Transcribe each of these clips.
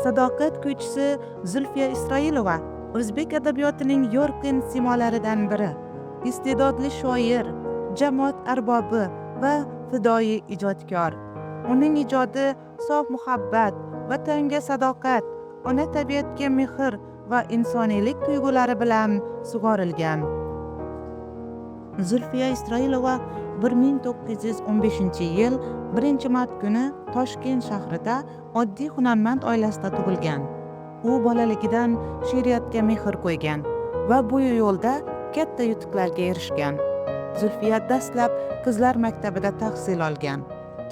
sadoqat kuychisi Zulfiya Isroilova o'zbek adabiyotining yorqin simolaridan biri. Iste'dodli shoir, jamoat arbobi va fidoyi ijodkor. Uning ijodi sof muhabbat, vatanga sadoqat, ona tabiatga mehr va insoniylik tuyg'ulari bilan sug'orilgan. Zulfiya Isroilova 1915-yil 1-mart kuni Toshkent shahrida oddiy hunarmand oilasida tug'ilgan. U bolaligidan she'riyatga mehr qo'ygan va bu yo'lda katta yutuqlarga erishgan. Zulfiya dastlab qizlar maktabida tahsil olgan.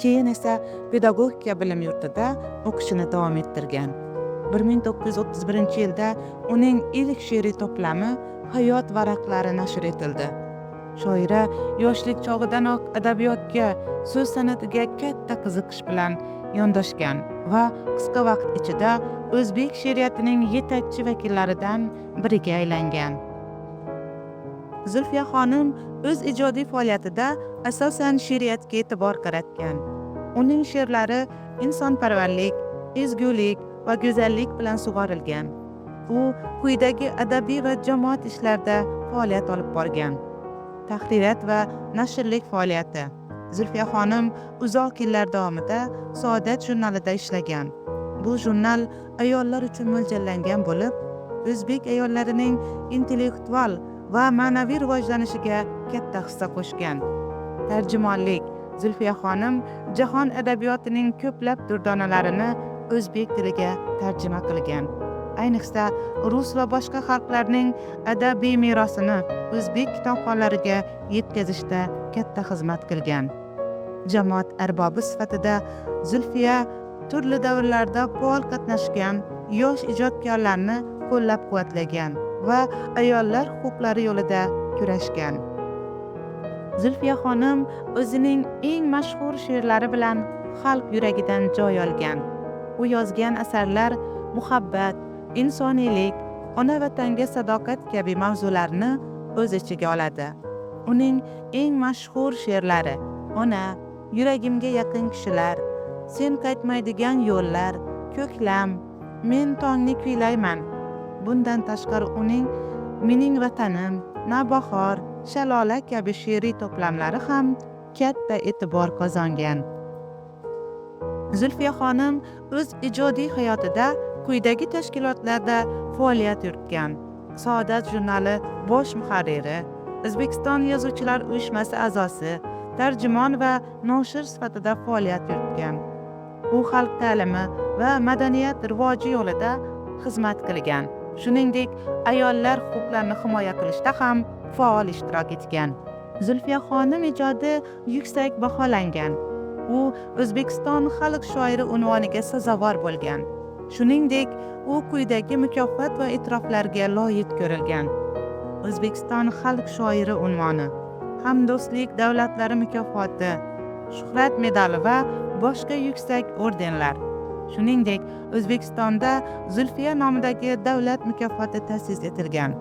Keyin esa pedagogika bilim yurtida o'qishini davom ettirgan. 1931-yilda uning ilk she'riy to'plami Hayot varaqlari nashr etildi. Shoira yoshlik chog'idanoq adabiyotga, so'z san'atiga katta qiziqish bilan yondoshgan va qisqa vaqt ichida o'zbek she'riyatining yetakchi vakillaridan biriga aylangan. Zulfiya xonim o'z ijodiy faoliyatida asosan she'riyatga e'tibor qaratgan. Uning she'rlari insonparvarlik, ezgulik va go'zallik bilan sug'orilgan. U quyidagi adabiy va jamoat ishlarida faoliyat olib borgan. Tahririyat va nashrlik faoliyati. Zulfiya xonim uzoq yillar davomida Saodat jurnalida ishlagan. Bu jurnal ayollar uchun mo'ljallangan bo'lib, o'zbek ayollarining intellektual va ma'naviy rivojlanishiga katta hissa qo'shgan. Tarjimonlik. Zulfiya xonim jahon adabiyotining ko'plab durdonalarini o'zbek tiliga tarjima qilgan. Ayniqsa, rus va boshqa xalqlarning adabiy merosini o'zbek kitobxonlariga yetkazishda katta xizmat qilgan. Jamoat arbobi sifatida Zulfiya turli davrlarda faol qatnashgan yosh ijodkorlarni qo'llab-quvvatlagan va ayollar huquqlari yo'lida kurashgan. Zulfiya xonim o'zining eng mashhur she'rlari bilan xalq yuragidan joy olgan. U yozgan asarlar muhabbat, insoniylik, ona vatanga sadoqat kabi mavzularni o'z ichiga oladi. Uning eng mashhur she'rlari: Ona, yuragimga yaqin kishilar, sen qaytmaydigan yo'llar, ko'klam, men tongni kuylayman. Bundan tashqari uning Mening vatanim, Navbahor, Shalola kabi she'riy to'plamlari ham katta e'tibor qozongan. Zulfiya xonim o'z ijodiy hayotida quyidagi tashkilotlarda faoliyat yuritgan. Saodat jurnali bosh muharriri, O'zbekiston Yozuvchilar uyushmasi a'zosi, tarjimon va noshir sifatida faoliyat yuritgan. U xalq ta'limi va madaniyat rivoji yo'lida xizmat qilgan. Shuningdek, ayollar huquqlarini himoya qilishda ham faol ishtirok etgan. Zulfiya xonim ijodi yuksak baholangan. U O'zbekiston xalq shoiri unvoniga sazovor bo'lgan. Shuningdek, u quyidagi mukofot va e'tiroflarga loyiq ko'rilgan. O'zbekiston xalq shoiri unvoni, Hamdo'stlik davlatlari mukofoti, Shuhrat medali va boshqa yuksak ordenlar. Shuningdek, O'zbekistonda Zulfiya nomidagi davlat mukofoti ta'sis etilgan.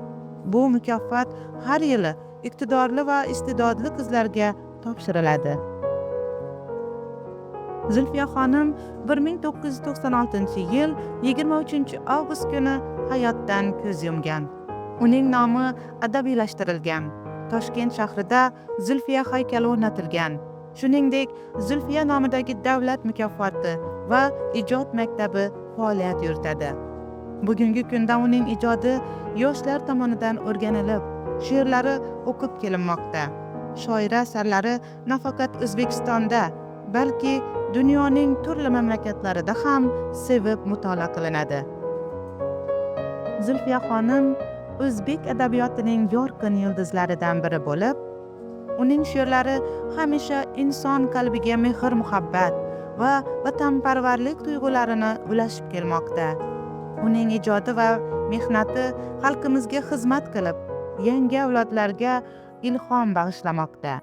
Bu mukofot har yili iqtidorli va iste'dodli qizlarga topshiriladi. Zulfiya xonim 1996-yil 23-avgust kuni hayotdan ko'z yumgan. Uning nomi adabiylashtirilgan. Toshkent shahrida Zulfiya haykali o'rnatilgan. Shuningdek, Zulfiya nomidagi davlat mukofoti va ijod maktabi faoliyat yuritadi. Bugungi kunda uning ijodi yoshlar tomonidan o'rganilib, she'rlari o'qib kelinmoqda. Shoira asarlari nafaqat O'zbekistonda, balki dunyoning turli mamlakatlarida ham sevib mutolaa qilinadi. Zulfiya xonim o'zbek adabiyotining yorqin yulduzlaridan biri bo'lib, uning she'rlari hamisha inson qalbiga mehr, muhabbat va vatanparvarlik tuyg'ularini ulashib kelmoqda. Uning ijodi va mehnati xalqimizga xizmat qilib, yangi avlodlarga ilhom bag'ishlamoqda.